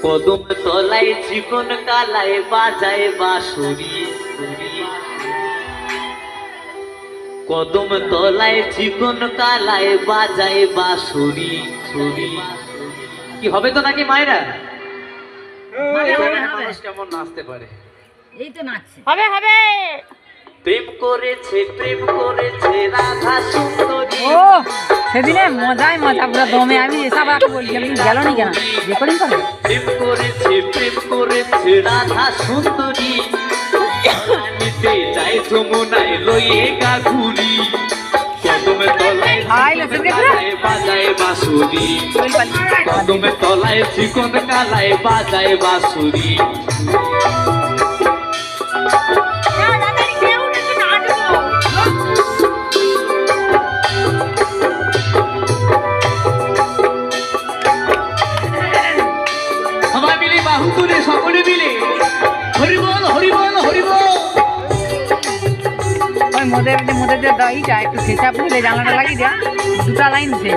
কদম তলায় চিকন কালায় বাজায় বাঁশুরি, কদম তলায় চিকন কালায় বাজায় বাঁশুরি। কি হবে তো নাকি মায়েরা? মানুষ কেমন নাচতে পারে? এই তো নাচছে। হবে হবে। প্রেম করেছে রাধা সুন্দরী। ও সেদিনে মজাই মজা, পুরো দমে। আমি এসব আর বলছি, আপনি গেল নি কেন? রেকর্ডিং করে প্রেম করেছে রাধা সুন্দরী, নিতে যায় যমুনায় লইয়ে গাঘুরি। কদমে তলায় বাজায় বাঁশুরি, কদমে তলায় চিকন কালায় বাজায় বাঁশুরি। সবাই মিলে বাহু তুলে সকলে মিলে হরিবল হরিবল হরিবল। ওই মোদের যে ইটা একটু সেটা পুলে জানলাটা লাগিয়ে দেয়া, দুটা লাইন দিছে।